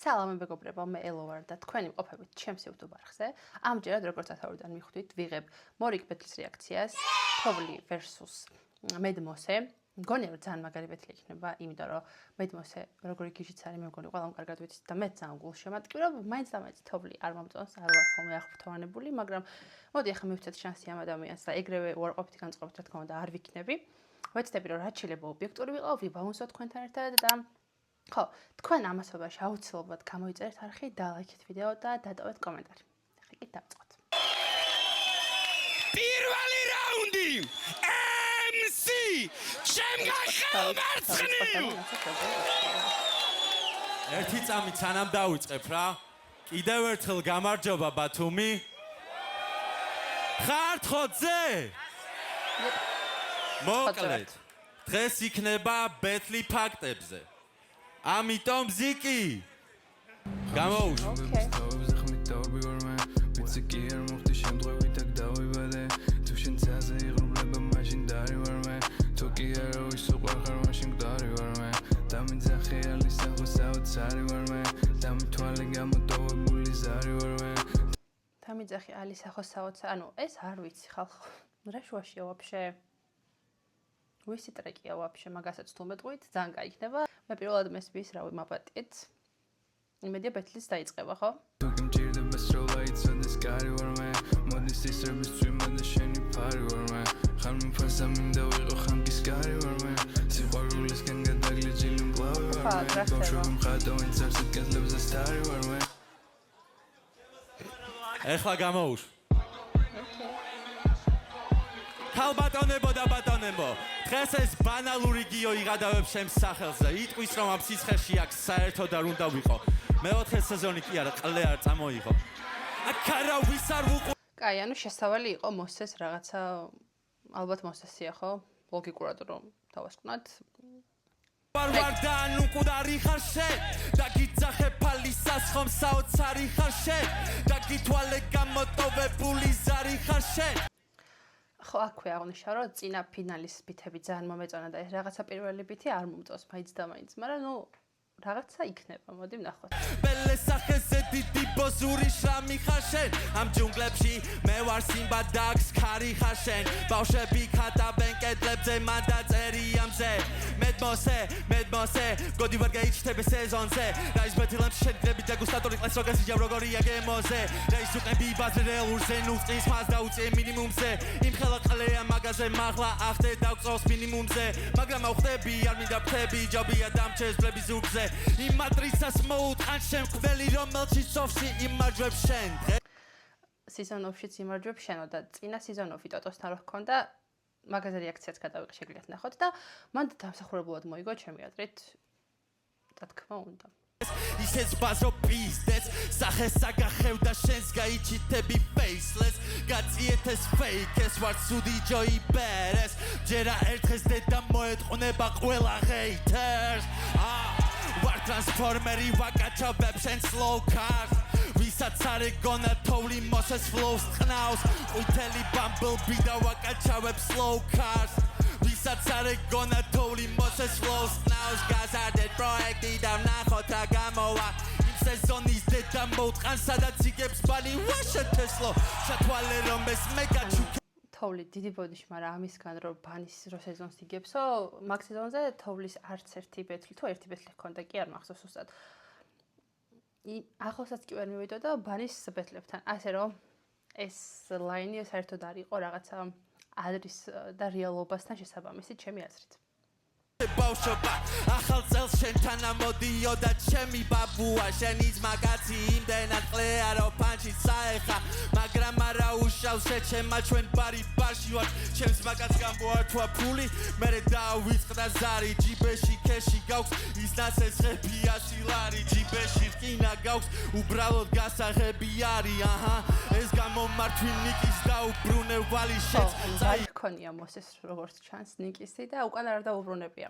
სალამი მეგობრებო, მე ელო ვარ და თქვენი მყოფებით ჩემს YouTube არხზე. ამჯერად როგორც ათაურიდან მიხვდით, ვიღებ მორიგ ბეთლის რეაქციას, თოვლი versus მედმოსე. მგონია რომ ძალიან მაგარი ბეთლი იქნება, იმიტომ რომ მედმოსე როგორი გიჟიც არის, მე მგონი ყველამ კარგად ვიცით და მე ძალიან გულშემატკივი, რომ მაინც და მაინც თოვლი არ მომწონს, არ ვარ ხოლმე აღფრთოვანებული, მაგრამ მოდი ახლა მივცეთ შანსი ამ ადამიანს და ეგრევე უარყოფითი განწყობით რა თქმა უნდა არ ვიქნები. ვეცდები რომ რაც შეიძლება ობიექტური ვიყო, ვიბაუნსო თქვენთან ერთად და ხო, თქვენ ამასობაში აუცილებლად გამოიწერეთ არხი, დალაიქეთ ვიდეო და დატოვეთ კომენტარი. ახლა კი დავწყოთ. პირველი რაუნდი. MC ჩემგან ხელმარცხნივ. ერთი წამით სანამ დავიწყებ რა. კიდევ ერთხელ გამარჯობა ბათუმი. ხართ ხოძე? მოკლედ. დღეს იქნება ბეთლი ფაქტებზე. ამიტომ ზიკი გამოუშვა. დამიძახი ალისახოს საოცარ, ანუ ეს არ ვიცი ხალხო. რა შუაშია ვაფშე? ვისი ტრეკია ვაფშე, მაგასაც თუ მეტყვით, ძალიან გაიქნება. მე პირველად მესმის რავი მაპატეთ. იმედია ბეთლის დაიწყება, ხო? თუ გიმჭირდება სროლა იცოდეს კარი ვარ მე, მოდის ისრების წვიმა და შენი ფარი ვარ მე. ხარ მიფასა მინდა ვიყო ხანკის კარი ვარ მე. სიყვარულისკენ გადაგლიჯილი მკლავი ვარ მე. ბავშვები მხატო ვინც არ სიკეთლებზე სტარი ვარ მე. ეხლა გამოუშვა. ხალბატონებო და ბატონებო, დღეს ეს ბანალური გიო იღადავებს ჩემს სახელზე. იტყვის რომ ამ სიცხეში აქ საერთოდ არ უნდა ვიყო. მეოთხე სეზონი კი არა, ყლე არ წამოიღო. აქ არავის არ ვუყო. კაი, ანუ შესავალი იყო მოსეს რაღაცა, ალბათ მოსესია, ხო? ლოგიკურად რომ დავასკვნათ. ვარ და ნუკუდარი ხარ შენ და გიძახე ფალისას ხომ საოცარი ხარ შენ და გითვალე გამოტოვებული ზარი ხარ შენ. ხო, აქვე აღნიშნა რომ წინა ფინალის ბითები ძალიან მომეწონა და ეს რაღაცა პირველი ბითი არ მომწონს მაინც და მაინც, მაგრამ ნუ რაღაცა იქნება, მოდი ვნახოთ. ბელე სახეზე დიდი ბოზური შრამი ხარ შენ ამ ჯუნგლებში მე ვარ სიმბა და აქვს ქარი ხარ შენ ბავშვები ხატავენ კედლებზე მან დაწერია მზე მედმოსე გოდი ვარ გაიჩნდები სეზონზე რა ის ბეთილემში შეგდები დეგუსტატორი ყლეს როგაზი ჯავ როგორია გემოზე რა ის უყები ბაზრელურზე ნუწყის მას დაუწე მინიმუმზე იმ ხელა ყლეა მაგაზე მაღლა ახდე დავწოს მინიმუმზე მაგრამ ავხდები არ მინდა ფთები ჯობია დამჩეს ბლები ზურგზე იმ მატრიცას მოუტყან შენ ყველი რომელშიც ოფში იმარჯვებს შენ სეზონოვშიც იმარჯვებს შენო და წინა სეზონოვი ტოტოსთან რო ჰქონდა მაგაზე რეაქციაც გადავიღე შეგიძლიათ ნახოთ და მან დამსახურებულად მოიგო ჩემი აზრით და თქმა უნდა ისეც ბაზო პიზდეს სახეს აგახევ და შენს გაიჩიტები faceless გაწიეთ ეს fake ეს ვარ ცუდი ჯოი ბერეს ჯერა ერთხეს დედა მოეთყუნება ყველა haters ვარ ტრანსფორმერი ვაკაჩავებ შენ slow cars ვისაც არ ეგონა თოვლი მოსეს flows ხნავს ყვითელი bumblebee და ვაკაჩავებ slow cars ვისაც არ ეგონა თოვლი მოსეს flows ხნავს გაზარდეთ პროექტი და ვნახოთ რა გამოვა იმ სეზონის დედა მოუტყან სადაც იგებს ბალი ვაშა თესლო ჩათვალე რომ ეს მეგაჩუქ თოვლი დიდი ბოდიში, მაგრამ ამისგან რომ ბანის რო სეზონს იგებსო, მაგ სეზონზე თოვლის არც ერთი ბეთლი, თუ ერთი ბეთლი ჰქონდა კი არ მახსოვს უბრალოდ. ახლოსაც კი ვერ მივიდო და ბანის ბეთლებთან. ასე რომ ეს ლაინი საერთოდ არ იყო რაღაცა ადრის და რეალობასთან შესაბამისი, ჩემი აზრით. ბავშვობა ახალ წელს შენთან ამოდიო და ჩემი ბაბუა შენი ძმაკაცი იმდენად ყლეა რომ პანჩი საეხა მაგრამ არა უშავს შეჩემა ჩვენ ბარი ბარში ვარ ჩემს ძმაკაც გამბოართვა ფული მერე დავიწყდა ზარი ჯიბეში ქეში გაქვს ის ნაცეცხები 100 ლარი ჯიბეში რკინა გაქვს უბრალოდ გასაღები არის აჰა ეს გამომართვი ნიკის და უბრუნე ვალი შეც წაიქონია მოსეს როგორც ჩანს ნიკისი და უკან არ დაუბრუნებია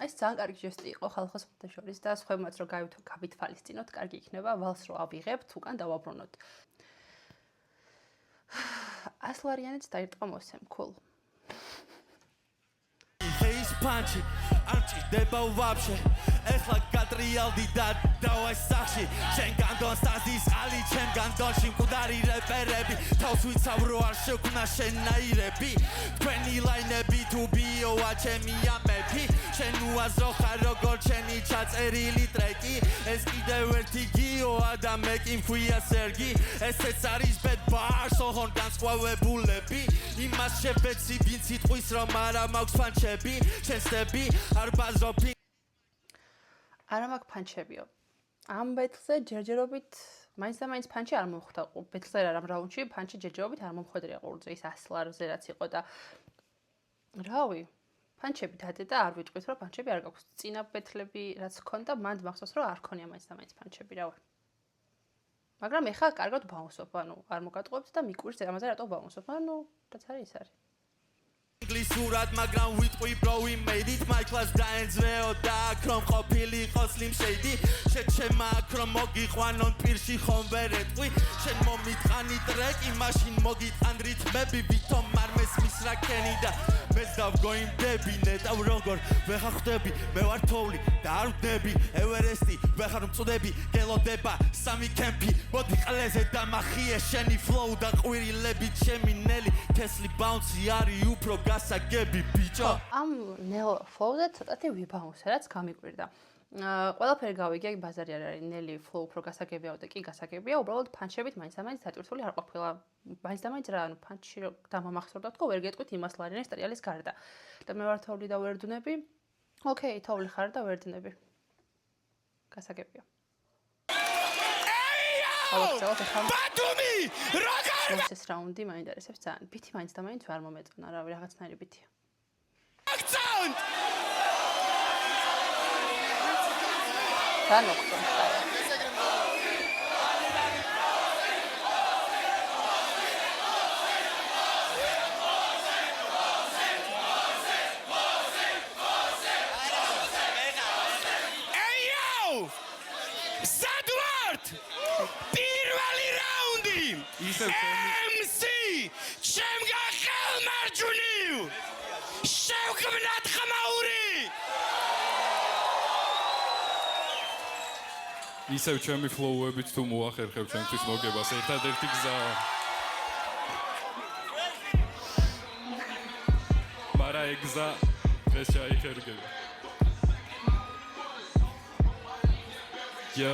ეს ძალიან კარგი ჟესტი იყო ხალხოს შორის და სხვებმაც რომ გავითვალისწინოთ, კარგი იქნება, ვალს რო ავიღებთ, უკან დავაბრუნოთ. 100 ლარიანიც დაირტყა მოსემ, cool. Face punch, არ ჭირდება ვაფშე, ეხლა გატრიალდი და დავაი სახში შენგან დონს დაზის ალი ჩემგან დონში მკვდარი რეპერები თავს ვიცავრო არ შექმნა შენაირები თქვენი ლაინები თუ ბიოა ჩემი ამები შენ უაზრო ხარ როგორ ჩემი ჩაწერილი ტრეკი ეს კიდევ ერთი გიოა და მე კი მქვია სერგი ესეც არის bad bars ოღონ განსხვავებულები იმას შევეცი ვინ სიტყვის რომ არა მაქვს ფანჩები შენ სტები არ ბაზრობ არა მაქვს ფანჩებიო ამ ბეთლზე ჯერჯერობით მაინც და მაინც ფანჩი არ მომხვდა ბეთლზე რა რაუნდში ფანჩი ჯერჯერობით არ მომხვედრია ყურძე ის 100 ლარზე რაც იყო და რავი ფანჩები დადე და არ ვიტყვით რომ ფანჩები არ გაქვს წინა ბეთლები რაც ჰქონდა მანდ მახსოვს რომ არ ქონია მაინც და მაინც ფანჩები რავი მაგრამ ეხლა კარგად ბაუნსობ ანუ არ მოგატყუებთ და მიკვირს ამაზე რატო ბაუნსობ ანუ რაც არის ის არის ინგლისურად მაგრამ ვიტყვი bro we made it my class დაენძვეო და აქრომ ყოფილიყო slim shady შეჩემა აქრომ მოგიყვანონ პირში ხომ ვერ ეტყვი შენ მომიტყანი ტრეკი მაშინ მოგიტყან რითმები ვითომ არ მესმის რა ქენი და მეც დავგოიმდები ნეტავ როგორ ვეხარ ხვდები მე ვარ თოვლი და არ ვდები ევერესტი ვეხარ მწუდები გელოდება სამი კემპი მოდი ყლეზე დამახიე შენი flow და ყვირილები ჩემი ნელი თესლი bounce არის უფრო გასაგები ბიჭო ამ ნელ flow-ზე ცოტათი ვიბაუნსე რაც გამიკვირდა ყველაფერი გავიგე ბაზარი არ არის ნელი flow უფრო გასაგებია და კი გასაგებია უბრალოდ ფანჩებით მაინც და მაინც დატვირთული არ ყოფილა მაინც და მაინც რა ანუ ფანჩი დამამახსოვრდა თქო ვერ გეტყვით იმას ლარიანის ტრიალის გარდა და მე ვარ თოვლი და ვერ დუნები ოკეი თოვლი ხარ და ვერ დუნები გასაგებია ბატუმი როგორ ეს რაუნდი მაინტერესებს ძალიან ბითი მაინც და მაინც არ მომეწონა რავი რაღაცნაირი ბითია აქცენტ განოხტო პირველი რაუნდი MC ჩემგან ხელმარჯვნივ შევქმნათ ხმაური ისევ ჩემი ფლოუებით თუ მოახერხებ ჩემთვის მოგებას ერთადერთი გზაა მარა ეგზა ეს შეიხერგება Yo,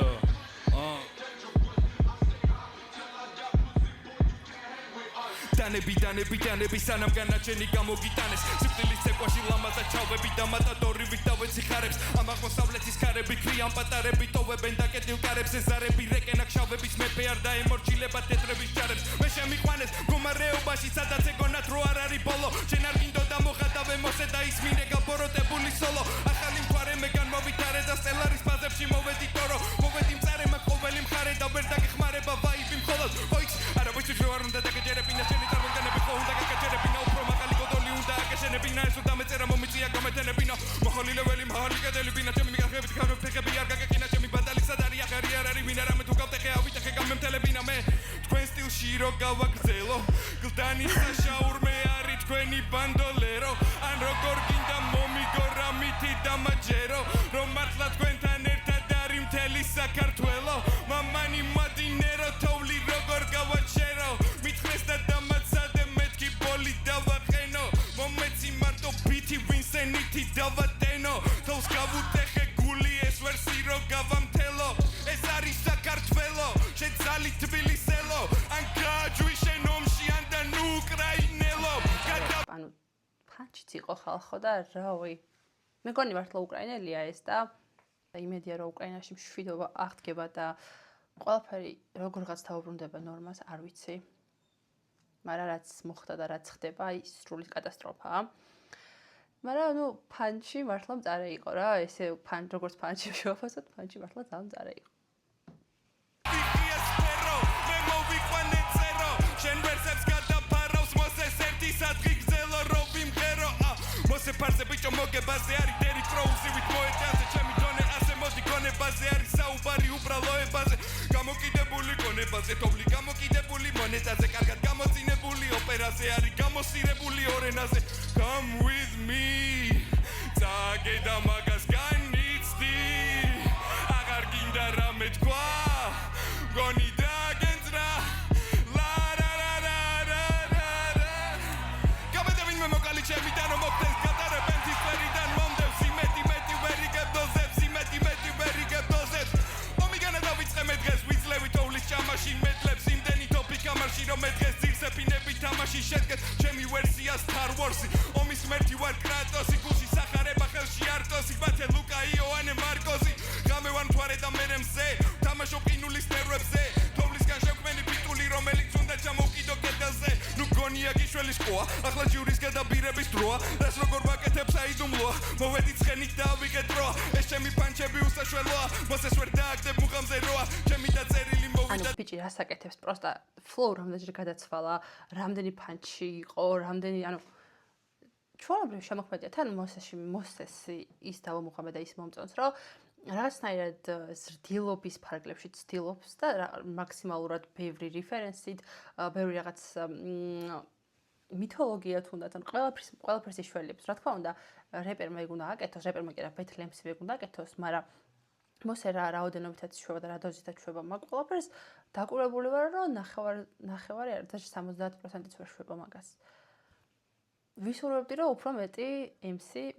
დანები სანამ განაჩენი გამოგიტანეს სიკვდილის ცეკვაში ლამაზად ჩავები და მატადორივით დავეციხარებს ამ აღმოსავლეთის ქარები ქვიან პატარები ტოვებენ და კეთილ კარებს ეზარები რეკენა ქშავების მეფე არ დაემორჩილება თეთრების ჯარებს მე შემიყვანეს მდგომარეობაში სადაც ეგონათ რო არ არის ბოლო შენ არ გინდოდა მოხატავე მოსე და ისმინე გაბოროტებული სოლო ახალი მთვარე მე განმოვითარე და სტელარის ფაზებში მოვედი ტორო მოვედი მწარე მაგ ყოველი მხარე და ვერ დაგეხმარება ვაიბი მხოლოდ ოიქს არავის რო არ უნდა დაგეჯერებინა შენი წარმოდგენები ხო უნდა გაგაჯერებინა უფრო მაღალი გოდოლი უნდა აგეშენებინა ეს უნდა მეწერა მომიწია გამეთენებინა მოხოლი ლეველი მაღალი კედელებინა ჩემი მიგახებით ხარო ფეხები არ გაგეკინა ჩემი ბატალი სად არის აღარი არ არის ვინ არა მე თუ გავტეხე ავიტეხე გამემთელებინა მე თქვენ სტილში რო გავაგზელო გლდანი საშაურმე არის თქვენი ბანდოლერო ან როგორ გინდა მომიგო რამითი დამაჯერო რომ მართლა თქვენთან ერთად არის მთელი საქართველო მამანი მადინერო თოვლი როგორ გავაჩერო მithres და დამაცადე მეთქი ბოლი დავაყენო მომეცი მარტო ბითი ვინსენითი დავატენო თავს გავუტეხე გული ეს ვერსი რო გავამთელო ეს არის საქართველო შეძალი თბილისელო ან გააჯვი შენ ომში ან და ნუ უკრაინელო ანუ ფანჩიც იყო ხალხო და რავი მეგონი მართლა უკრაინელია ეს და იმედია რომ უკრაინაში მშვიდობა აღდგება და ყველაფერი როგორღაც დაუბრუნდება ნორმას არ ვიცი მაგრამ რაც მოხდა და რაც ხდება ის სრული კატასტროფაა მაგრამ ნუ ფანჩი მართლა მწარე იყო რა ესე როგორც ფანჩი შევაფასოთ ფანჩი მართლა ძალიან მწარე იყო შენ ვერსებს გადაფარავს მოსეს ერთი სადღი გზელო რო ვიმღერო მოსე ფარზე ბიჭო მოგებაზე არის დერი პროუზივით მოეწაზე ჩემი დონე ასე მოდი გონებაზე არის საუბარი უბრალოებაზე გამოკიდებული გონებაზე თოვლი გამოკიდებული მონეტაზე კარგად გამოცინებული ოპერაზე არის გამოსირებული ორენაზე come with me წაგე და მაგას განიცდი მგონი დაგენძრა ლა ლა ლა ლა ლა ლა გამედევინმე მოკალი ჩემიდან რომ მოგდეს გატარებენ თისფერიდან მომდევს იმედი მეტი ვერ იგებ დოზებს იმედი მეტი ვერ იგებ დოზებს ომიგანა დავიწყე მე დღეს ვიძლევი თოვლის ჭამაში მეტლებს იმდენი ტოპი კამარში რომ მე დღეს ძირსეფინები თამაში შედგეს ჩემი ვერსია Star Wars-ი ომის მერთი ვარ კრატოსი გულში სახარება ხელში არტოსი მათე ლუკა იოანე მარკოზი გამე ვარ მთვარე და მერე მზე თამაშობ ყინულის ნერვებზე თოვლისგან შევქმენი ბიტული რომელიც უნდა ჩამოვკიდო კედელზე ნუ გონია გიშველი შკოა ახლა ჯურის გადაბირების დროა რას როგორ ვაკეთებ საიდუმლოა მოვედი ცხენით და ავიღე დროა ეს ჩემი პანჩები უსაშველოა მოსეს ვერ დააგდებ მუხამზე როა ჩემი დაწერილი მოვიდა ბიჭი რას აკეთებს პროსტა ფლოუ რამდენჯერ გადაცვალა რამდენი პანჩი იყო რამდენი ჩვეულებრივ შემოქმედია თან მოსესი ის დავამუხამე და ის მომწონს რომ რაღაცნაირად ზრდილობის ფარგლებში ცდილობს და მაქსიმალურად ბევრი რეფერენსით ბევრი რაღაც მითოლოგია თუნდაც ან ყველაფერს იშველებს რა თქმა უნდა რეპერმა ეგ უნდა აკეთოს რეპერმა კი არა ბეთლემს ეგ უნდა აკეთოს მაგრამ მოსე რაოდენობითაც შვება და რა დოზითაც შვება მაგ ყველაფერს დაკურებული ვარ რომ ნახევარი არ და 70%-იც ვერ შვება მაგას ვისურვებდი რომ უფრო მეტი MC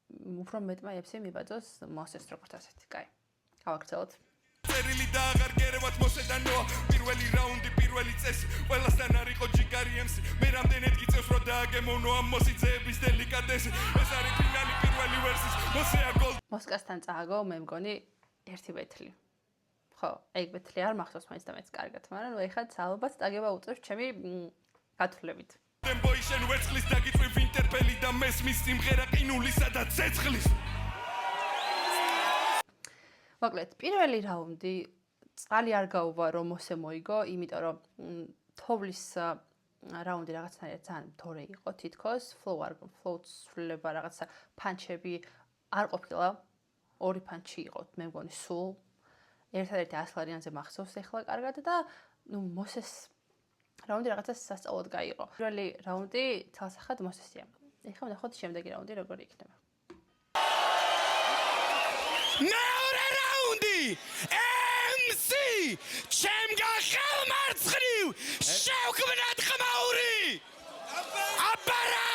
უფრო მეტმა MC მიბაძოს მოსეს როგორც ასეთი. კაი. გავაგრძელოთ. წერილი და აღარ გერევათ მოსედანოა პირველი რაუნდი პირველი წესი ყველასთან არ იყო ჯიგარი MC მე რამდენად გიწევს რომ დააგემოვნო ამ მოსიძეების დელიკატესი ეს არის ფინალი პირველი ვერსის მოსეა გოლ მოსკასთან წააგო მე მგონი ერთი ბეთლი ხო ეგ ბეთლი არ მახსოვს მაინც და მეც კარგად მაგრამ ნუ ეხლა ალბათ დაგება უწევს ჩემი გათვლებით ტემპოიშენ ვერცხლის დაგიწვევ ინტერპელი და მესმის სიმღერა ყინულისა და ცეცხლის მოკლედ პირველი რაუნდი წყალი არ გაუვა რომ მოსე მოიგო იმიტომ რომ თოვლის რაუნდი რაღაცნაირად ძალიან თორე იყო თითქოს ფლოუს სვლება რაღაცა პანჩები არ ყოფილა ორი პანჩი იყო მე მგონი სულ ერთადერთი 100 ლარიანზე მახსოვს ეხლა კარგად და ნუ მოსეს რაუნდი რაღაცა სასწაულად გაიყო პირველი რაუნდი თალსახად მოსესია ეხლა ვნახოთ შემდეგი რაუნდი როგორი იქნება მეორე რაუნდი MC ჩემგან ხელმარცხნივ შევქმნათ ხმაური აბარა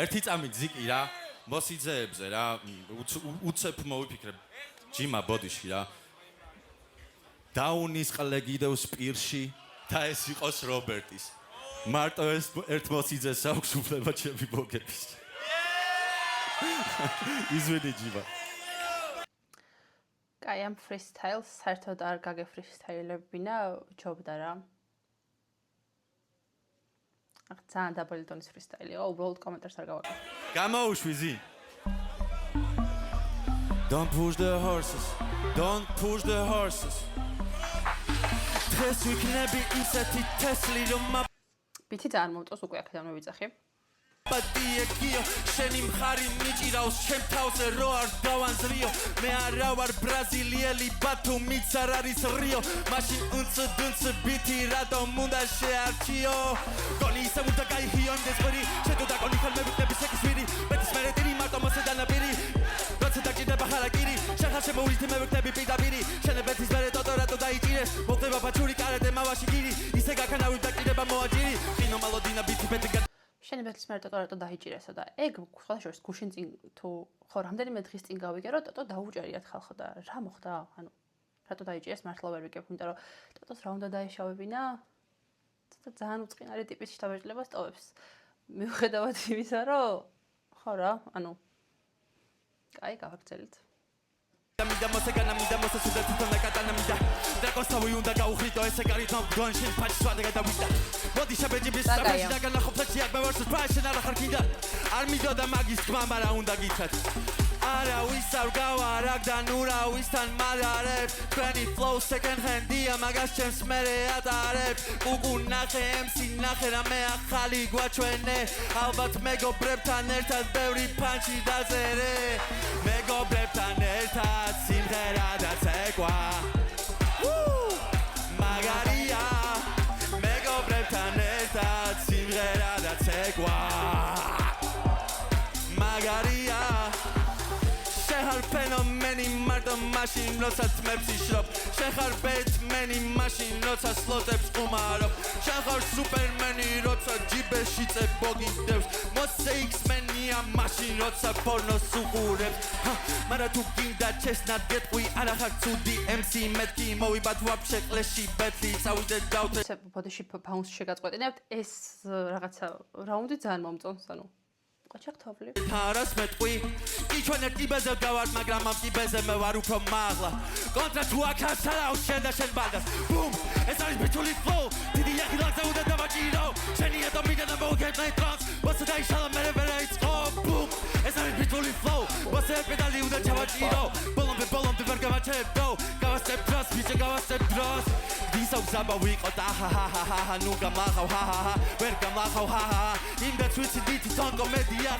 ერთი წამი ძიკი რა მოსიძეებზე რა უცებ მოვიფიქრებ ჯიმა ბოდიში რა დაუნის ყლე გიდევს პირში და ეს იყოს რობერტის მარტო ეს ერთ მოსიძეს აქვს უფლება ჩემი მოგების извини ჯიმა კაი ამ ფრისტაილს საერთოდ არ გაგეფრისტაილებინა ჯობდა რა ძალიან დაბალი დონის ფრისტაილი იყო უბრალოდ კომენტარს არ გავაკეთე გამოუშვი ზი Don't push the horses Don't push the horses დღეს ვიქნები ისეთი თესლი რომ ბითი ძალიან მომწონს უკვე აქედან მოვიძახი პატიეკიო შენი მხარი მიჭირავს ჩემ თავზე რო არ დავანზრიო მე არა ვარ ბრაზილიელი ბათუმიც არ არის რიო მაშინ უნც ბითი რატომ უნდა შეარჩიო გონი ისე უნდა გაიჰიო იმ დესპერი შედო და გონი ხალმე ვიქნები სექის ვირი მეტის მერეტირი მარტო მოსედანაპირი როცა დაგჭირდება ხარაკირი შეხარ შემოვლითი მე ვიქნები პირდაპირი შენებეთის მერე ტოტო რატო დაიჭირეს მოხდება ბაჩური კარატე მავაში გირი ისე გაქანავი დაგჭირდება მოაჯირი ყინო მალოდინა ბითი ბეთი შენებეთის მერე ტოტო რატო დაიჭირესო და ეგ სხვადასხვა გუშინ წინ თუ ხო რამდენიმე დღის წინ გავიგე რომ ტოტო დაუჭერიათ ხალხო და რა მოხდა ანუ რატო დაიჭირეს მართლა ვერ ვიგებ იმიტომ რომ ტოტოს რა უნდა დაეშავებინა ცოტა ძალიან უწყინარი ტიპის შთაბეჭდილებას ტოვებს მიუხედავად იმისა რომ ხო რა ანუ კაი გავაგრძელით მიდა მოსეკანა მიდა მოსესუდა თვითონ აკატანა მიდა დრაკოსავი უნდა გაუხრიტო ესე კარით მოგონში ფაჩი სვადა გადავიდა მოდი შაბეჯიბის სამაში დაგანახო ფლექსი აქ მე ვარ სპრაიშენ არა ხარ კიდე არ მიდოდა მაგის თქმა არა უნდა გიცათ არა ვისავ გავარაგ და ნურა ვისთან მაგარებ თქვენი flow second hand-ია მაგას ჩემს მერე ატარებ უკუ ნახე MC ნახე რა მე ახალი გვაჩვენე ალბათ მეგობრებთან ერთად ბევრი პანჩი დაწერე მეგობრებთან ერთად სიმღერა და ცეკვა მაგარია მეგობრებთან ერთად სიმღერა და ცეკვა მაგარია Penal Batman-ი მარტო მაშინ როცა ძმებს იშრობ შენ ხარ Batman-ი მაშინ როცა სლოტებს ყუმარობ შენ ხარ Superman-ი როცა ჯიბეში წებოგიდევს მოსე X-Men-ია მაშინ როცა პორნოს უყურებს მაგრამ თუ გინდა ჩესნად გეტყვი არა ხარ ცუდი MC მეთქი მოვიბათ ვაფშე კლეში ბეთლი წავიდე დავთე ესე ბოდიში ბაუნს შეგაწყვეტინებთ ეს რაღაცა რაუნდი ძალიან მომწონს ანუ ყოჩახთობლი თარას მეტყვი იჩვენე ტიბეზე გავარ მაგრამ ამ ტიბეზე მე ვარ უფრო მაღლა კონტრა თუ აქ ასარავ შენ და შენ ბალდას ბუმ ეს არის ბიტული ფლოუ დიდი ახილაძე უნდა დავაჭირო შენი ატომიდან მოგეտնე ტრანს მოსე დაიშალა მე ვერა იწყო ბუმ ეს არის ბიტული ფლოუ მოსე პედალი უნდა ჩავაჭირო ბოლომდე ვერ გავაჩერდო გავასწრებ დროს ბიჭე გავასწრებ დროს ვისა გზაბა ვიყოთ აჰაჰაჰა ნუ გამახავ ჰაჰაჰა ვერ გამახავ ჰაჰაჰა იმდა თვიცი დითი თონ კომედია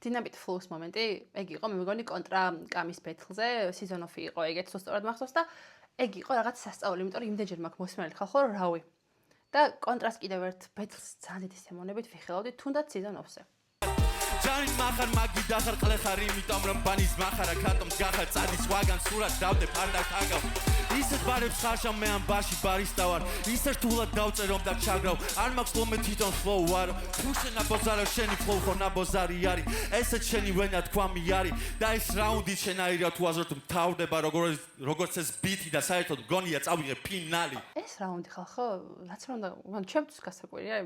დინამიტ ფლოუს მომენტი ეგ იყო მე მგონი კონტრა კამის ბეთლზე სიზონოფი იყო ეგეც სწორად მახსოვს და ეგ იყო რაღაც სასწაული იმიტომ რომ იმდენჯერ მაქვს მოსმენელი ხალხო რომ რავი და კონტრას კიდევ ერთ ბეთლს ძალიან დიდი სემონებით ვიხილავდი თუნდაც სიზონოფზე ჯანი მახარ მაგი დახარ ყლე ხარ იმიტომ რომ ბანის მახარა ქატომს გახარ წადის ვაგან სურათ დავდე ფარდა ქაგავ ისეთ ბარებს ხარშავ მე ამ ბარში ბარისტა ვარ ისე რთულად დავწერომ და ჩაგრავ არ მაქვს ლომე თვითონ ფლოუ ვარო თუ შენ აბოზარო შენი ფლოუ ხო ნაბოზარი არის ესეც შენი ვენა თქვამი არის და ეს რაუნდი შენაირია თუ აზრობ მთავრდება როგორც ეს ბიტი და საერთოდ გონია წავიღე ფინალი ეს რაუნდი ხალხო რაც რომ უნდა ჩემთვის გასაკვირია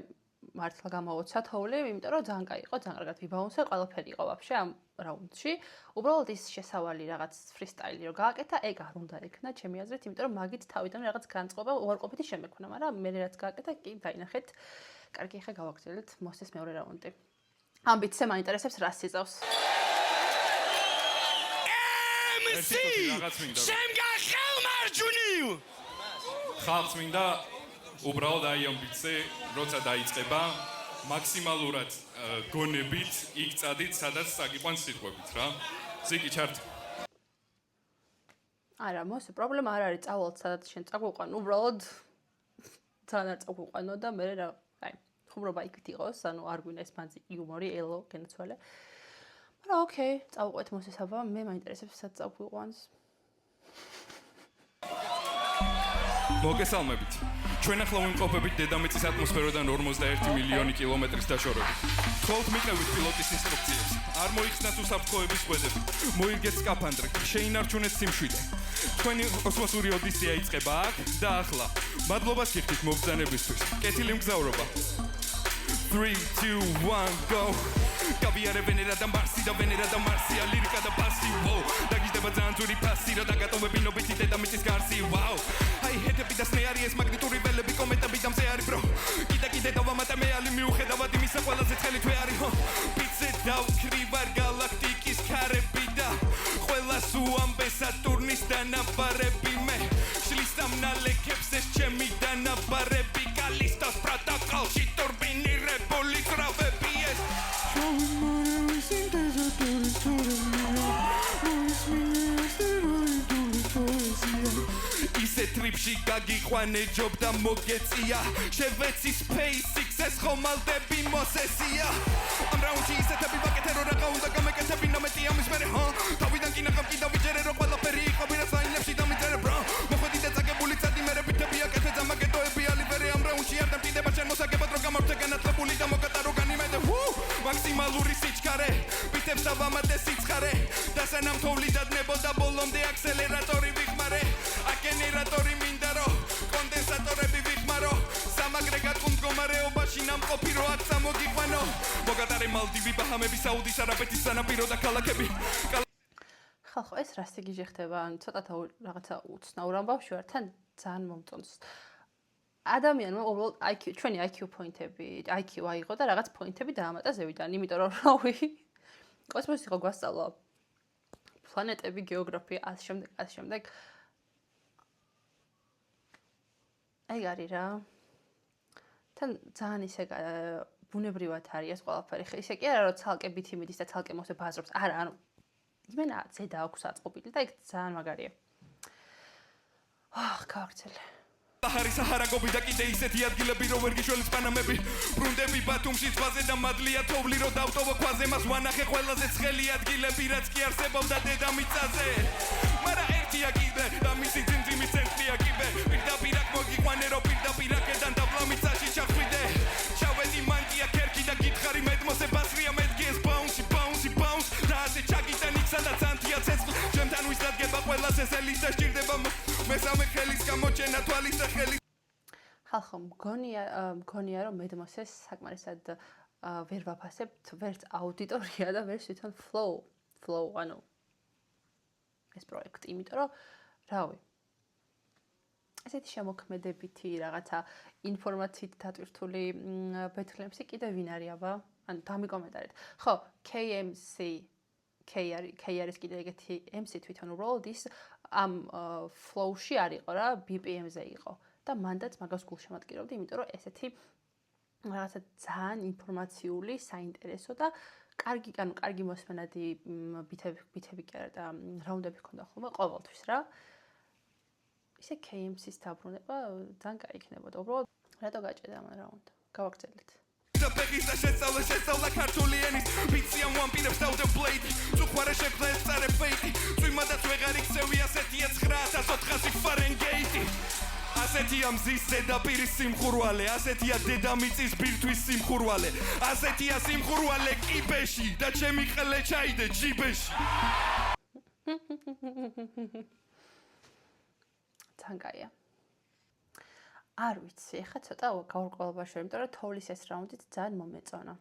მართლა გამოვოცა თოვლი, იმიტომ რომ ძალიან კაი იყო, ძალიან კარგად ვიბაუნსე, ყველაფერი იყო ვაფშე ამ რაუნდში. უბრალოდ ის შესავალი რაღაც ფრისტაილი რო გააკეთა, ეგ არ უნდა ექნა ჩემი აზრით, იმიტომ რომ მაგით თავიდან რაღაც განწყობა უარყოფითი შემექונה, მაგრამ მე რაც გააკეთა, კი დაინახეთ. კარგი, ახლა გავაგრძელებთ მოსეს მეორე რაუნდი. ამ ბიტზე მაინტერესებს რა სიწავს. MC! შემგა ხელმარჯვნივ! ხალხს მინდა უბრალოდ აი ამ ბიტზე როცა დაიწყება მაქსიმალურად გონებით იქ წადით სადაც საგიყვანს სიტყვებით რა ზიგი ჩარტ არა მოსე პრობლემა არ არის წავალთ სადაც შენ წაგვიყვან უბრალოდ ძალიან არ წაგვიყვანო და მე რა აი ხუმრობა იქით იყოს ანუ არ გვინდა ეს მანძი იუმორი ელო გენაცვალე მაგრამ ოკეი წავყვეთ მოსესაბა მე მაინტერესებს სადაც წაგვიყვანს მოგესალმებით ჩვენ ახლა ვიმყოფებით დედამიწის ატმოსფეროდან 41 მილიონი კილომეტრის დაშორებით. ხოლმე მიყევით პილოტის ინსტრუქციებს. არ მოიხსნათ უსაფრთხოების ხვედები. მოირგეთ სკაფანდრი, შეინარჩუნეთ სიმშვიდე. თქვენი კოსმოსური ოდისეა იწყება აქ და ახლა. მადლობას გიხდით მობრძანებისთვის. კეთილი მგზავრობა. 3, 2, 1, go! Caviare venera da Marsi, da venera da Marsi, lirica da Bassi, wow! Dagizდება ძალიან ძვირი ფასი, რა დაგატოვები ნობითი დედამიწის გარსი, wow! Აი ჰეთები და სნეარი ეს მაგნიტური ველები კომეტები და მზე არის, bro! კიდე დავამატე მეალი მიუხედავად იმისა ყველაზე ცხელი თვე არის, ho! Პიცე დავკრივარ გალაქტიკის ქარები და ყველას უამბე სატურნის დანაბარები მე შლის სამნალექებს ეს ჩემი დანაბარები კალისტოს პროტოკოლში ტურბინირებული გრավები ეს ისე ტრიპში გაგიყვანე ჯობ და მოგეწია შევეცი SpaceX-ეს ხომალდები მოსესია ამ რაუნდში ისეთები ვაკეთე რომ რაღა უნდა გამეკეთები ნამეტი ამის მერე თავიდან კი ნახავ კიდევ ვიჯერე რომ ყველაფერი იყო ვინაც ლაინებში დამიწერე bro მოხვედი და წაგებული წადი მერე ბიტები აკეთე ძამაკეტოები ალივერი ამ რაუნდში არ დამტირდება შენ მოსაგებად რომ გამორთე განათლებული და მოკატარო განიმედე მაქსიმალური სიჩქარე ბიტებს ავამატე სიცხარე და სანამ თოვლი დადნებოდა ბოლომდე აქსელერატორი ვიხმარე აკენერატორი მინდა რომ კონდენსატორები ვიხმარო სამაგრეგატ მდგომარეობაში ნამყოფი რო აქ წამოგიყვანო მოგატარე მალდივი ბაჰამები საუდის არაბეთის სანაპირო და ქალაქები ხალხო ეს რა სიგიჟე ხდება ან ცოტათა რაღაცა უცნაურ ამბავში ვარ თან ძალიან მომწონს ადამიანმა უბრალოდ IQ ჩვენი IQ პოინტები IQ აიღო და რაღაც პოინტები დაამატა ზევიდან იმიტომ რომ რავი კოსმოსი ხო გვასწავლა პლანეტები გეოგრაფია ამ შემდეგ აი არის რა თან ძალიან ისე ბუნებრივად არის ეს ყველაფერი ისე კი არა რომ ცალკე ბითი მიდის და ცალკე მოსე ბაზრობს არა ანუ იმენა ზედა აქვს აწყობილი და იქ ძალიან მაგარია გავაგრძელე Bahari Sahara gobi da კიდე ისეთი ადგილები რო ვერ გიშველის პანამები ბრუნდები ბათუმში ზღვაზე და მადლია თოვლი რო დავტოვო ქვაზე მას ვანახე ყველაზე ცხელი ადგილები რაც კი არსებობდა დედამიწაზე მარა ერთია კიდე და მისი ძიმძიმის ცენტრია კიბე პირდაპირ აქ მოგიყვანე რო პირდაპირ აქედან დაბლამიცაში ჩახვიდე ჩავედი მანტია ქერქი და გითხარი მედმოსე ბასრია მედგიეს ბაუნსი და ასე ჩაგიტან იქსა და ცანთია ცეცხლ ჩემთან ვისადგება ყველაზე სელის და სჭირდება მესამე ხელის გამოჩენა თვალის და ხელის ხალხო მგონია რომ მედმოსეს საკმარისად ვერ ვაფასებთ ვერც აუდიტორია და ვერც თვითონ flow ანუ ეს პროექტი იმიტომ რომ რავი ესეთი შემოქმედებითი რაღაცა ინფორმაციით დატვირთული ბეთლემსი კიდე ვინ არის აბა ანუ დამიკომენტარეთ ხო K არის კიდე ეგეთი MC თვითონ უბრალოდ ის ამ flow-ში არ იყო რა BPM-ზე იყო და მანდაც მაგას გულშემატკივრობდი იმიტომ რომ ესეთი რაღაცა ძალიან ინფორმაციული საინტერესო და კარგი მოსმენადი ბითები კი არა და რაუნდები ქონდა ხოლმე ყოველთვის რა ისე KMC-ს დაბრუნება ძალიან კაი იქნებოდა უბრალოდ რატო გაჭედა ამ რაუნდს გავაგრძელეთ Pegista შესწავლა ქართული ენის ბიციან ვამპირებს დავდე ბლეიდი წუხვარე შექმნა ეს წარე ფეიკი წვიმადაც ვეღარ იქცევი ასეთია 9400 ფარენგეიტი ასეთია მზის ზედაპირის სიმხურვალე ასეთია დედამიწის ბირთვის სიმხურვალე ასეთია სიმხურვალე კიბეში და ჩემი ყლე ჩაიდე ჯიბეში თანგაია არ ვიცი, ეხლა ცოტა გავურკვევლობაში ვარ, იმიტომ რომ თოვლის ეს რაუნდიც ძალიან მომეწონა.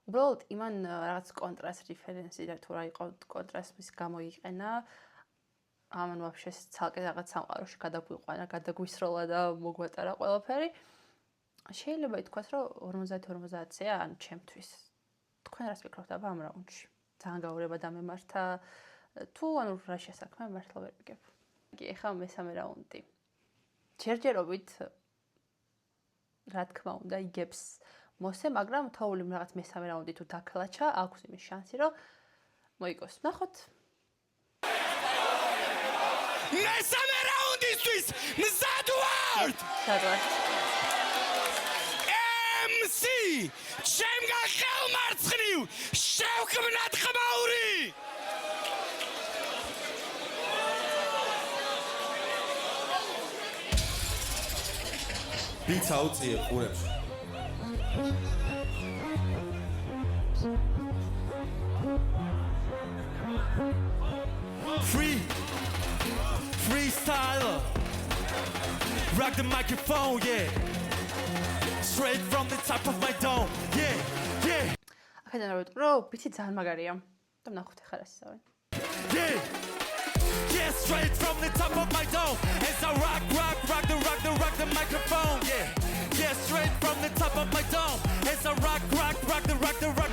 უბრალოდ იმან რაღაც კონტრასტ რეფერენსი და თუ რა იყო კონტრასტის გამოიყენა, ამან ვაფშე ცალკე რაღაც სამყაროში გადაგვიყვანა, გადაგვისროლა და მოგვატარა ყველაფერი. შეიძლება ითქვას, რომ 50-50-ია, ანუ ჩემთვის. თქვენ რას ფიქრობთ აბა ამ რაუნდში? ძალიან გაურება დამემართა თუ ანუ რა შესაქმე მართლა ვერ ვიგებ. კი, ეხლა მესამე რაუნდი. ჯერჯერობით რა თქმა უნდა იგებს მოსე, მაგრამ თოვლიმ რაღაც მესამე რაუნდი თუ დაქლაჩა, აქვს იმის შანსი, რომ მოიგოს. ნახოთ. მესამე რაუნდისთვის მზად ვართ! MC! ჩემგან ხელმარცხნივ შევქმნათ ხმაური! Beats აუწიე ყურებში. Freestyler. Rock the microphone, yeah. Straight from the top of my dome. Yeah. აქედან რა ვიტყვი, რომ ბიცი ძალიან მაგარია. და ნახოთ ახლა რა ისავენ. Yeah, straight from the top of my dome. As I rock the microphone. Yeah, straight from the top of my dome. As I rock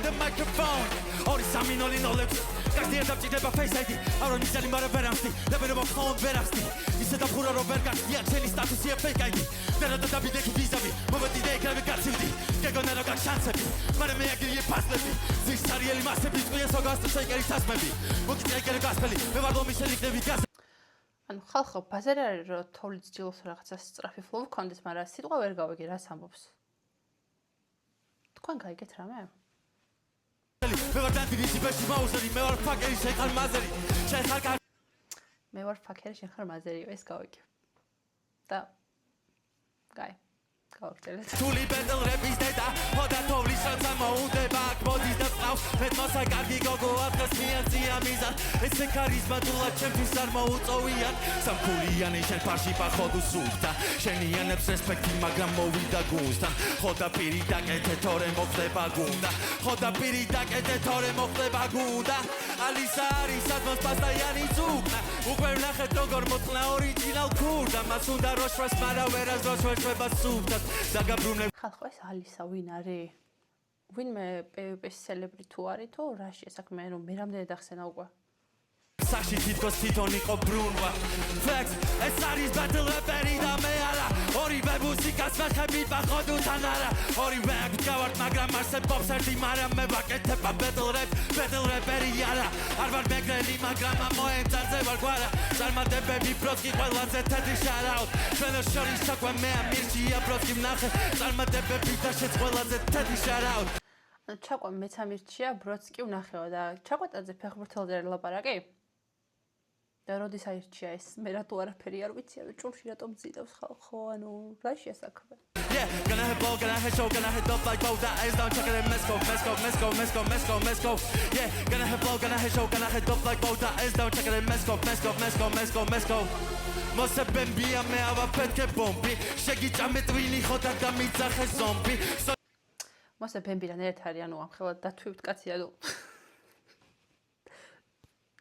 the microphone. Ორი სამი ნოლი ნოლებს. Każdy etap ჭირდება face ID. Არო მიზანი მარა ვერამსდი. ლებერება ხომ ვერახსდი. ისე დახურა რომ ვერ გახდია ჩემი სტატუსია fake ID. და დაბიდე ვიზავი. მომენტი და ეკრები გაცივდი. გეგონა რა გაქშანსები. მაგრამ მე აგირიე ფასლები. ზისარიელი მასები წვია სოგასტო შეიკერის თასმები. მოგიწია ეკერე გასფელი. მე ვარ ლომისელი ხდები გას ანუ ხალხო, ბაზარი არის რომ თოვლის ძილოს რაღაცა სწრაფი ფლოუ გქონდეს, მაგრამ სიტყვა ვერ გავიგე რას ამბობს. თქვენ გაიგეთ რამე? მე ვარ დანტიგი სიბეში მაუსერი, მე ვარ ფაკერი შეხარ მაზერი. შეხარ მე ვარ ფაკერი შეხარ მაზერიო, ეს გავიგე. და გაი. გავაგრძელეთ. თული ბენდელ რეპის დედა, ხოდა თოვლის რაცა მოუდება, აქ მოდის და წავს, მეტმოსა კარგი გოგო ადგას მიაწია მიზან, ესე ქარიზმა დულა ჩემთვის არ მოუწოვიათ, სამქულიანი შენ ფარში პახოდ უსუფთა, შენიანებს რესპექტი, მაგრამ მოვიდა გუნდთან, ხოდა პირი დაკეთე თორე მოხდება გუნდა, ხოდა პირი დაკეთე თორე მოხდება გუნდა, ალისა არის სადმოს პასტაიანი ზუგნა, უკვე ვნახეთ როგორ მოწყნა ორიჯინალ ქურდა, მას უნდა როშვას, მაგრამ ვერას როშვება სუფთა. ხალხო ეს ალისა ვინ არის? ვინმე PvP-ს celebrity თუ არის თუ რა შეესაქმე, რომ მე რამდენი დახსენა უკვე? სახში თითქოს თვითონ იყო ბრუნვა Facts ეს არის battle rapper-ი და მე არა ორივე მუსიკას ვეხები პაყოდუთან არა ორივე აქ გავართ მაგრამ არსებობს ერთი მაგრამ მე ვაკეთებ battle rapper-ი არა არ ვარ მეგრელი მაგრამ ამოენძანზე ვარ გვარა წარმატებები ბროცკი ყველაზე თეთრი shout out ჩვენო შორის საკვე მე ამირჩია ბროცკი ვნახე წარმატებები და შეც ყველაზე თეთრი shout out ჩაკვა მეც ამირჩია ბროცკი ვნახეო და ჩაკვატაძე ფეხბურთელზე ლაპარაკი და როდის აირჩია ეს მე რატო არაფერი არ ვიცი ანუ ჭურში რატომ ძიდავს ხალხო ანუ რა შეასაქმე Yeah, gonna hit ball, gonna hit show, gonna hit up like both that is down, check it in, let's go. Yeah, gonna hit ball, gonna hit show, gonna hit up like both that is down, check it in, let's go. Mose bembia me ava petke bombi, shegi jame twini khota da mitsaxe zombi. მოსე ბემბიდან ერთ არის ანუ ამხელად დათვივთ კაცი ანუ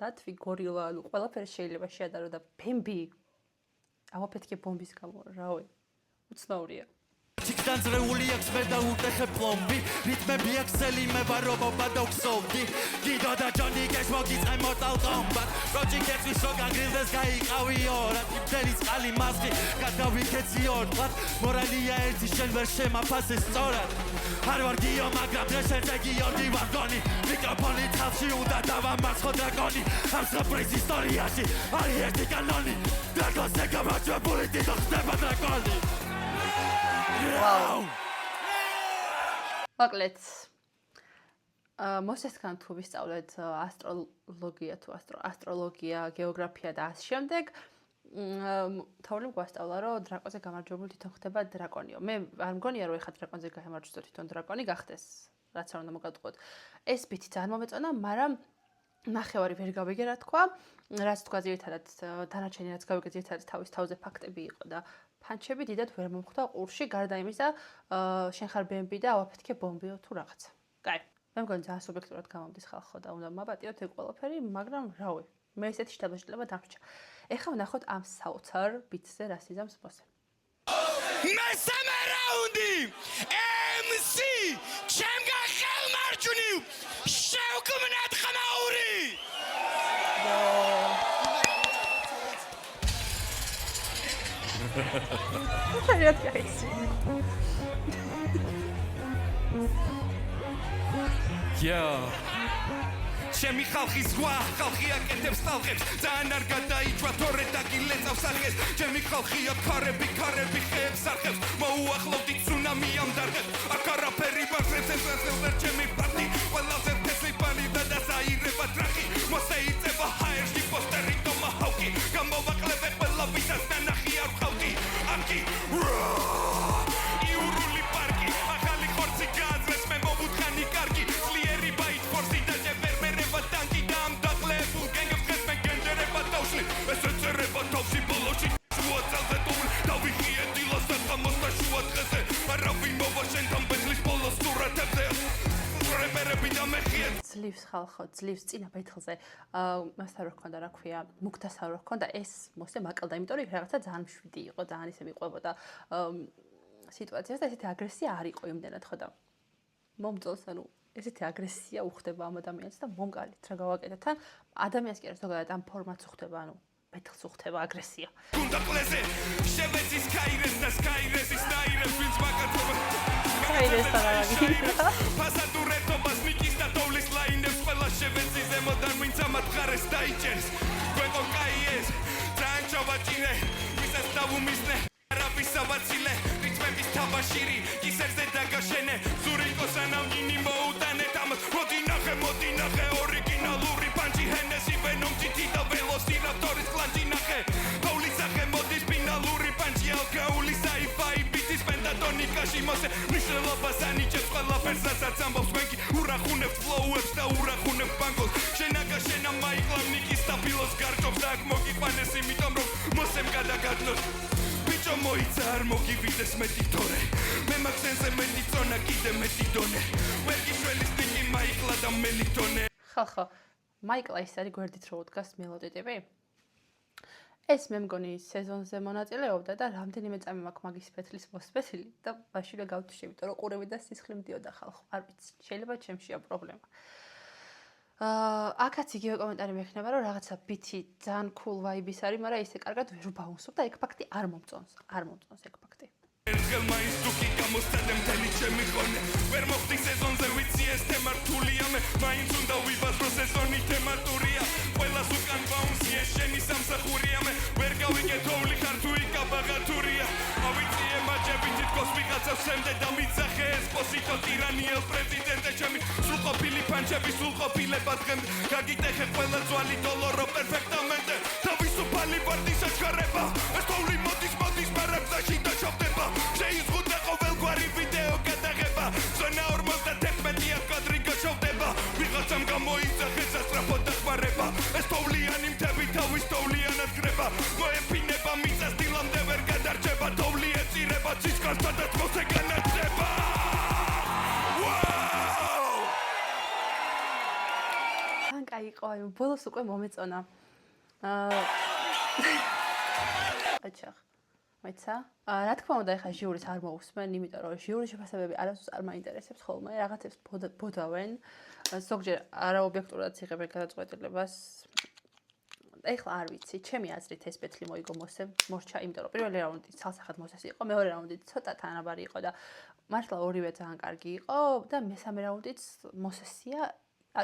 დათვი გორილა ანუ ყველაფერი შეიძლება შეადარო და ბემბი ავაფეთქე ბომბის გამო რავი უცნაურია Ჩიქდანძრეული აქვს მე და უტეხე პლომბი რიტმები აქვს წელი მე ვარ რობობა და ვქსოვდი გიდო და ჯონი გეს მოგიწყე Mortal Kombat როჯი გეცვის რო განგრილდეს გაიყავი ორად იმდენი წყალი მასხი გადავიქეცი ორდღად მორალია ერთი შენ ვერ შემაფასე სწორად არ ვარ გიო მაგრამ დღეს შენზე გიორდი ვარ გონი მიკროფონი თავში უნდა დავამარცხო დრაკონი ამ სოფრის ისტორიაში არის ერთი კანონი დრაკონზე გამარჯვებული თვითონ ხდება დრაკონი Wow. მოკლედ მოსესთან თუ ვისწავლეთ ასტროლოგია თუ ასტროლოგია, გეოგრაფია და ამ შემდეგ თაურიმ გვასწავლა რომ დრაკონზე გამარჯვებული თვითონ ხდება დრაკონიო. მე არ მგონია რომ ეხლა დრაკონზე გამარჯვდა თვითონ დრაკონი გახდეს, რაც არ უნდა მოგატყუოთ. ეს ბითი ძალიან მომეწონა, მაგრამ ნახევარი ვერ გავიგე რა თქვა, რაც თქვა ძირითადად დანარჩენი რაც გავიგე ძირითადად თავის თავზე ფაქტები იყო და ფანჩები დიდად ვერ მომხვდა ყურში, გარდა იმისა, შენ ხარ ბემბი და ავაფეთქე ბომბიო თუ რაღაცა. კაი. მე მგონი ძალიან სუბიექტურად გამომდის ხალხო და უნდა მაპატიოთ ეგ ყველაფერი, მაგრამ რავი, მე ესეთი შთაბეჭდილება დამრჩა. ეხლა ვნახოთ ამ საოცარ ბიტზე რა სიზამს მოსე. მესამე რაუნდი MC ჩემგან ხელმარჯვნივ შევქმნათ ხმაური ჩემი ხალხის ზღვა, ხალხი აკეთებს ტალღებს, ძალიან არ გადაიჭვა თორე დაგილეწავს სახეს, ჩემი ხალხია ქარები ხეებს არხებს, მოუახლოვდით ცუნამი ამ დარღებს, აქ არაფერი მარხებს ეს ვერ ჩემი პარტი, ყველაზე თესლი პანი და დასაირება ტრახი, მოსე იწება ჰაერში პოსტერი ტომაჰავკი, გამოვაკლებ ყველა ვისაც ნანახი არ ვყავდი, ამკი იურული პარკი, ახალი ხორცი გააძრეს მე მოვუთხანი კარგი, ძლიერი ბაით ფორსი და ტანკი დამდაკლებულ გენგებს დღეს მე გენჯერება თავში ეს ეწერება თავში ბოლოში შუაწელზე თუმ დავიხიე დილას და ხამოსთა შუა დღეზე არავინ მოვა შენთან ბეძლის ბოლოს სურათებზე რეპერები და მეხიე ძლივს ხალხო ძლივს წინა ბეთლზე მასთან რო ქონდა რა ქვია მუქთასთან რო ქონდა ეს მოსე მაკლდა იმიტომ რომ რაღაცა ძალიან მშვიდი იყო ძალიან ისე მიყვებოდა სიტუაციას და ესეთი აგრესია არ იყო იმდენად ხო და მომწონს ანუ ესეთი აგრესია უხდება ამ ადამიანს და მომკალით რა გავაკეთეთ თან ადამიანს კი არა ზოგადად ამ ფორმატს უხდება ანუ ბეთლს უხდება აგრესია გუნდა ყლეზე შევეცის კაირეს და სკაირესის ნაირებს ვინც მაკათობა ფასადურეთობას მიკის და თოვლის ლაინებს ყველა შევეცის ზემოდან ვინც ამათ ხარეს დაიჭერს გვეყო კაიეს ძალიან ჩავაჭირე ვისაც დავუმისნე არაფისავაცილე რიტმების თაბაშირი ისერზე დაგაშენე ზურიკოს ანავინი მოუტანეთ ამ მოდი ნახე ორიგინალური პანჩი ჰენესი ვენომ ჯიტი და ველოსირაპტორის კლანჯი ნახე პაულის ახე მოდის ფინალური პანჩი ალკაული საიფაი ბიტის პენტატონიკაში მოსე მნიშვნელობას ანიჭებს ყველაფერს რასაც ამბობს მენკი ურახუნებს ფლოუებს და ურახუნებს ბანკოს შენაგაშენა მაიკლამნიკის სტაბილოს გარჯობს და აქ მოგიყვანეს იმიტომ რომ მოსემ გადაგადნოს ბიჭო მოიცა არ მოგივიდეს მეტი თორე მე მაგსენზე მეტი წონა კიდე მეტი დონე ვერ გიშველის ტიკი მაიკლა და მელიტონე ხალხო მაიკლა ის არის გვერდით რო უდგას მელოდიტები ეს მე მგონი სეზონზე მონაწილეობდა და რამდენიმე წამი მაქვს მაგის ფეთლის მოსპეთილი და მაშინვე გავთიშე იმიტომ რომ ყურები და სისხლი მდიოდა ხალხო არ ვიცი შეიძლება ჩემშია პრობლემა აქაც იგივე კომენტარი მექნება, რომ რაღაცა ბითი ძალიან cool vibe-ის არის, მაგრამ ისე კარგად ვერ ბაუნსობ და ეგ ფაქტი არ მომწონს ეგ ფაქტი. ერთხელ მაინც თუკი გამოსცადე მთელი ჩემი ხონე ვერ მოხდი სეზონზე ვიცი ეს თემა რთულია მე მაინც უნდა ვიბაზრო სეზონი თემატურია ყველას უკან ბაუნსი ეს შენი სამსახურია მე ვერ გავიგე თოვლი ხარ თუ იკაბაღათურია ავიწი ემაჯები თითქოს ვიღაცას შემდე და მიცახე ეს პოსიტო ტირანიელ პრეზიდენტე ჩემი სრულყოფილი პანჩები სრულყოფილება დღემდე გაგიტეხე ყველა ძვალი დოლორო პერფექტამენტე თავისუფალი ვარდი საჩქარება ეს თოვლი მოდის მარაბზაში და ჩავდება შეიზღუდა ყოველგვარი ვიდეო გადაღება ზონა 51 კადრი გაჩავდება ვიღაცამ გამოიძახე სასწრაფო დახმარება ეს თოვლიანი მთები თავის თოვლიანად ხრება მოეფინება მიწას დილამდე ვერ გადარჩება თოვლი ეწირება ცისკარს სადაც მოსე განათდება თან კაი იყო აი ბოლოს უკვე მომეწონა აჩა მეცა რა თქმა უნდა ეხა ჟიურის არ მოусმენ იმიტომ რომ ჟიურის შეფასებები არასდროს არ მაინტერესებს ხოლმე რაღაცებს ბოდავენ ზოგჯერ არაობიექტურად იღებენ გადაწყვეტილებას ეხლა არ ვიცი ჩემი აზრით ეს პეტლი მოიგო მოსემ მორჩა იმიტომ რომ პირველი რაუნდი ცალსახად მოსესი იყო მეორე რაუნდი ცოტა თანაბარი იყო და მართლა ორივე ძალიან კარგი იყო და მესამე რაუნდიც მოსესია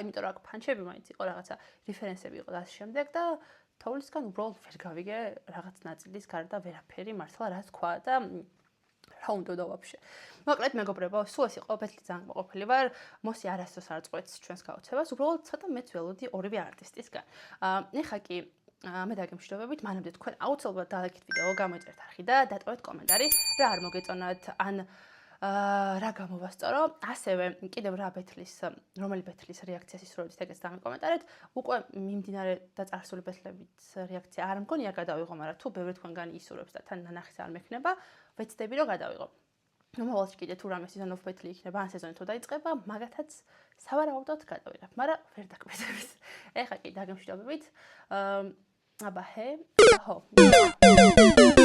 იმიტომ რომ აქ პანჩები მაინც იყო რაღაცა რეფერენსები იყო და ამ შემდეგ და თოვლისგან უბრალოდ ვერ გავიგე რაღაც ნაწილის გარდა ვერაფერი მართლა რა თქვა და რა უნდა ვაფშე. მოკლედ მეგობრებო, სულ ეს იყო პეტლი ძალიან მოყოფილი ვარ. მოსი არასდროს არ წყვეტს ჩვენს გაოცებას, უბრალოდ ცოტა მეც ველოდი ორივე არტისტისგან. ეხა კი მე დაგემშვიდობებით, მანამდე თქვენ აუცილებლად დალაიქეთ ვიდეო, გამოიწერეთ არხი და დატოვეთ კომენტარი, რა არ მოგეწონათ ან რა გამოვასწორო, ასევე კიდევ რა ბეთლის, რომელი ბეთლის რეაქციას ისურვებთ ეგეც დამეკომენტარეთ. უკვე მიმდინარე და წარსული ბეთლების რეაქცია არ მგონი არ გადავიღო, მაგრამ თუ ბევრი თქვენგანი ისურვებს და თან ნანახის არ მექნება, ვეცდები რომ გადავიღო. მომავალში კიდე თუ რამე season of ბეთლი იქნება, ან სეზონი თუ დაიწყება, მაგათაც სავარაუდოდ გადავიღებ, მაგრამ ვერ დაგკვირდებით. ეხა კი დაგემშვიდობებით. აბა ჰე, ხო.